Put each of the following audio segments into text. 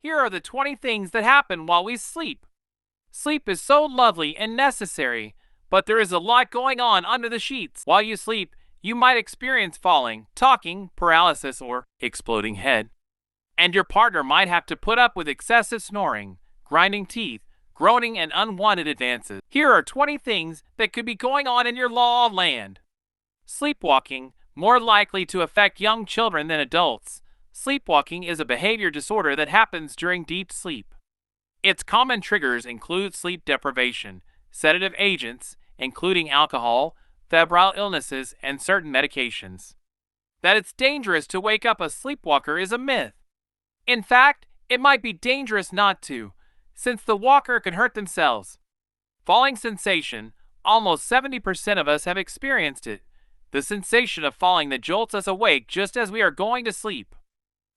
Here are the 20 things that happen while we sleep. Sleep is so lovely and necessary, but there is a lot going on under the sheets. While you sleep, you might experience falling, talking, paralysis, or exploding head. And your partner might have to put up with excessive snoring, grinding teeth, groaning, and unwanted advances. Here are 20 things that could be going on in your law of land. Sleepwalking, more likely to affect young children than adults. Sleepwalking is a behavior disorder that happens during deep sleep. Its common triggers include sleep deprivation, sedative agents, including alcohol, febrile illnesses, and certain medications. That it's dangerous to wake up a sleepwalker is a myth. In fact, it might be dangerous not to, since the walker can hurt themselves. Falling sensation, almost 70% of us have experienced it. The sensation of falling that jolts us awake just as we are going to sleep.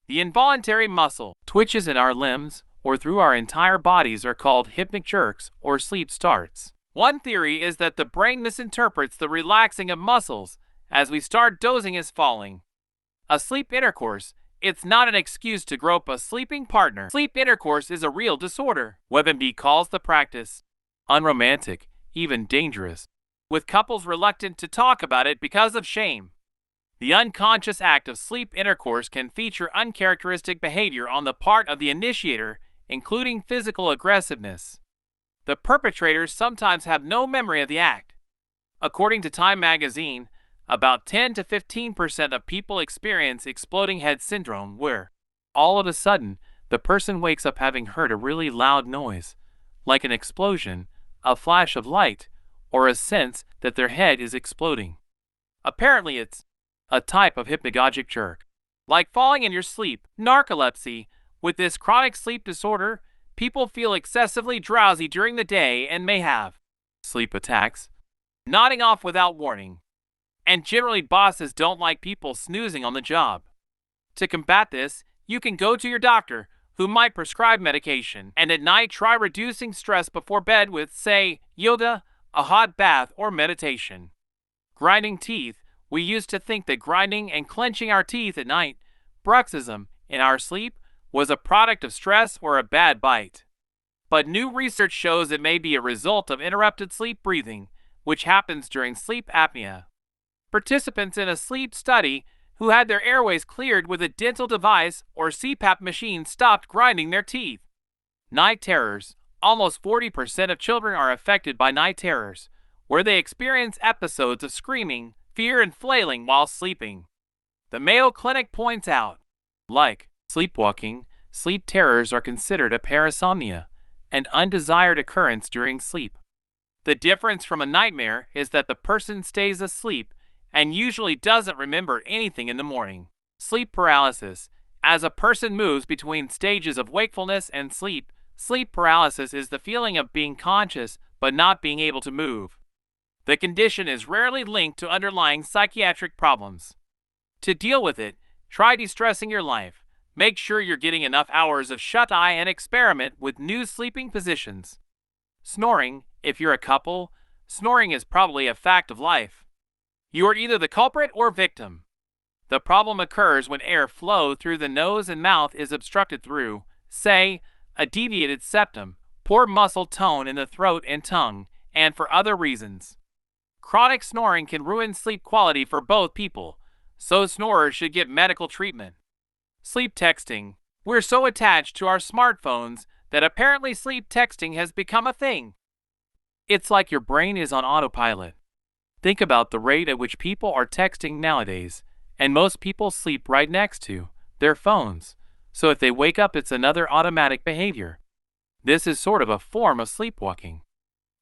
The involuntary muscle twitches in our limbs or through our entire bodies are called hypnic jerks or sleep starts. One theory is that the brain misinterprets the relaxing of muscles as we start dozing as falling. A sleep intercourse, it's not an excuse to grope a sleeping partner. Sleep intercourse is a real disorder. WebMD calls the practice unromantic, even dangerous, with couples reluctant to talk about it because of shame. The unconscious act of sleep intercourse can feature uncharacteristic behavior on the part of the initiator, including physical aggressiveness. The perpetrators sometimes have no memory of the act. According to Time magazine, about 10 to 15% of people experience exploding head syndrome where, all of a sudden, the person wakes up having heard a really loud noise, like an explosion, a flash of light, or a sense that their head is exploding. Apparently it's a type of hypnagogic jerk. Like falling in your sleep, narcolepsy. With this chronic sleep disorder, people feel excessively drowsy during the day and may have sleep attacks, nodding off without warning. And generally bosses don't like people snoozing on the job. To combat this, you can go to your doctor, who might prescribe medication, and at night try reducing stress before bed with, say, yoga, a hot bath, or meditation. Grinding teeth. We used to think that grinding and clenching our teeth at night, bruxism, in our sleep, was a product of stress or a bad bite. But new research shows it may be a result of interrupted sleep breathing, which happens during sleep apnea. Participants in a sleep study who had their airways cleared with a dental device or CPAP machine stopped grinding their teeth. Night terrors. Almost 40% of children are affected by night terrors, where they experience episodes of screaming, fear, and flailing while sleeping. The Mayo Clinic points out, like sleepwalking, sleep terrors are considered a parasomnia, an undesired occurrence during sleep. The difference from a nightmare is that the person stays asleep and usually doesn't remember anything in the morning. Sleep paralysis. As a person moves between stages of wakefulness and sleep, sleep paralysis is the feeling of being conscious but not being able to move. The condition is rarely linked to underlying psychiatric problems. To deal with it, try de-stressing your life. Make sure you're getting enough hours of shut-eye and experiment with new sleeping positions. Snoring. If you're a couple, snoring is probably a fact of life. You are either the culprit or victim. The problem occurs when air flow through the nose and mouth is obstructed through, say, a deviated septum, poor muscle tone in the throat and tongue, and for other reasons. Chronic snoring can ruin sleep quality for both people, so snorers should get medical treatment. Sleep texting. We're so attached to our smartphones that apparently sleep texting has become a thing. It's like your brain is on autopilot. Think about the rate at which people are texting nowadays, and most people sleep right next to their phones, so if they wake up it's another automatic behavior. This is sort of a form of sleepwalking.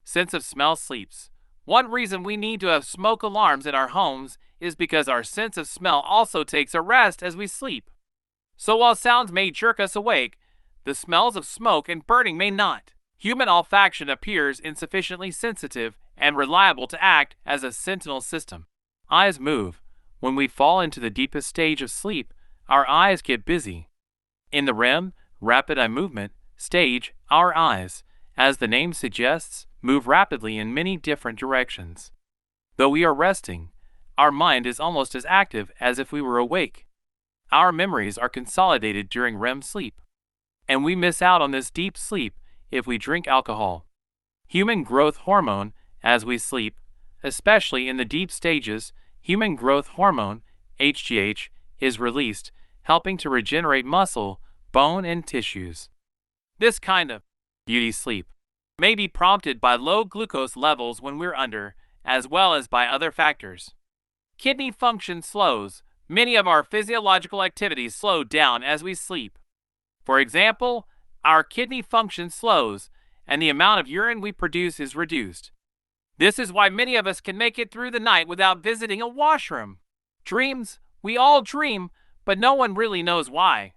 Sense of smell sleeps. One reason we need to have smoke alarms in our homes is because our sense of smell also takes a rest as we sleep. So while sounds may jerk us awake, the smells of smoke and burning may not. Human olfaction appears insufficiently sensitive and reliable to act as a sentinel system. Eyes move. When we fall into the deepest stage of sleep, our eyes get busy. In the REM, rapid eye movement, stage, our eyes, as the name suggests, move rapidly in many different directions. Though we are resting, our mind is almost as active as if we were awake. Our memories are consolidated during REM sleep. and we miss out on this deep sleep if we drink alcohol. Human growth hormone, as we sleep, especially in the deep stages, human growth hormone, HGH, is released, helping to regenerate muscle, bone, and tissues. This kind of beauty sleep may be prompted by low glucose levels when we're under, as well as by other factors. Kidney function slows. Many of our physiological activities slow down as we sleep. For example, our kidney function slows, and the amount of urine we produce is reduced. This is why many of us can make it through the night without visiting a washroom. Dreams. We all dream, but no one really knows why.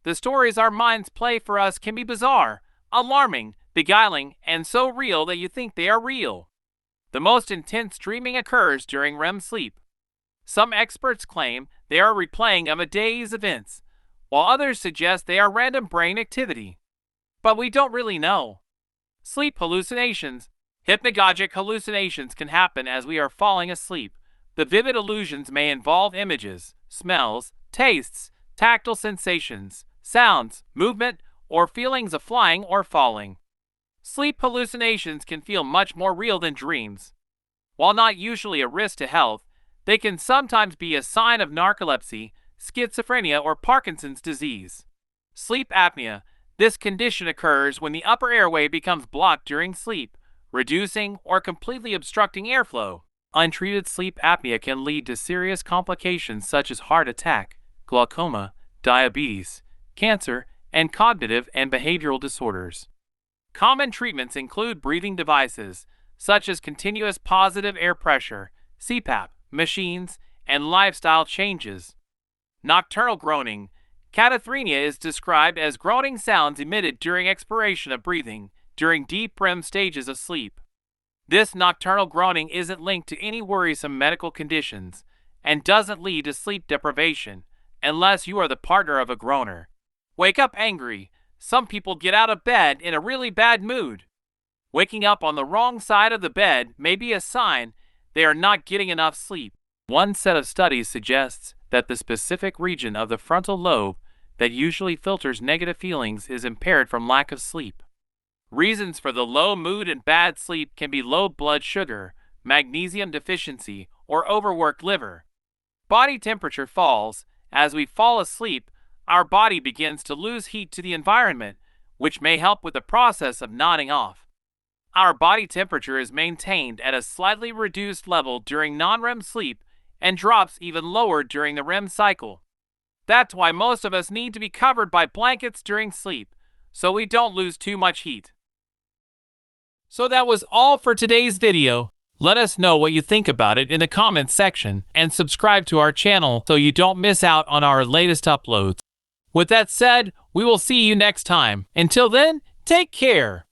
The stories our minds play for us can be bizarre, alarming, beguiling, and so real that you think they are real. The most intense dreaming occurs during REM sleep. Some experts claim they are replaying of a day's events, while others suggest they are random brain activity. But we don't really know. Sleep hallucinations. Hypnagogic hallucinations can happen as we are falling asleep. The vivid illusions may involve images, smells, tastes, tactile sensations, sounds, movement, or feelings of flying or falling. Sleep hallucinations can feel much more real than dreams. While not usually a risk to health, they can sometimes be a sign of narcolepsy, schizophrenia, or Parkinson's disease. Sleep apnea. This condition occurs when the upper airway becomes blocked during sleep, reducing or completely obstructing airflow. Untreated sleep apnea can lead to serious complications such as heart attack, glaucoma, diabetes, cancer, and cognitive and behavioral disorders. Common treatments include breathing devices, such as continuous positive air pressure, CPAP, machines, and lifestyle changes. Nocturnal groaning. Cataphrenia is described as groaning sounds emitted during expiration of breathing during deep REM stages of sleep. This nocturnal groaning isn't linked to any worrisome medical conditions and doesn't lead to sleep deprivation unless you are the partner of a groaner. Wake up angry. Some people get out of bed in a really bad mood. Waking up on the wrong side of the bed may be a sign they are not getting enough sleep. One set of studies suggests that the specific region of the frontal lobe that usually filters negative feelings is impaired from lack of sleep. Reasons for the low mood and bad sleep can be low blood sugar, magnesium deficiency, or overworked liver. Body temperature falls. As we fall asleep, our body begins to lose heat to the environment, which may help with the process of nodding off. Our body temperature is maintained at a slightly reduced level during non-REM sleep and drops even lower during the REM cycle. That's why most of us need to be covered by blankets during sleep, so we don't lose too much heat. So that was all for today's video. Let us know what you think about it in the comments section and subscribe to our channel so you don't miss out on our latest uploads. With that said, we will see you next time. Until then, take care.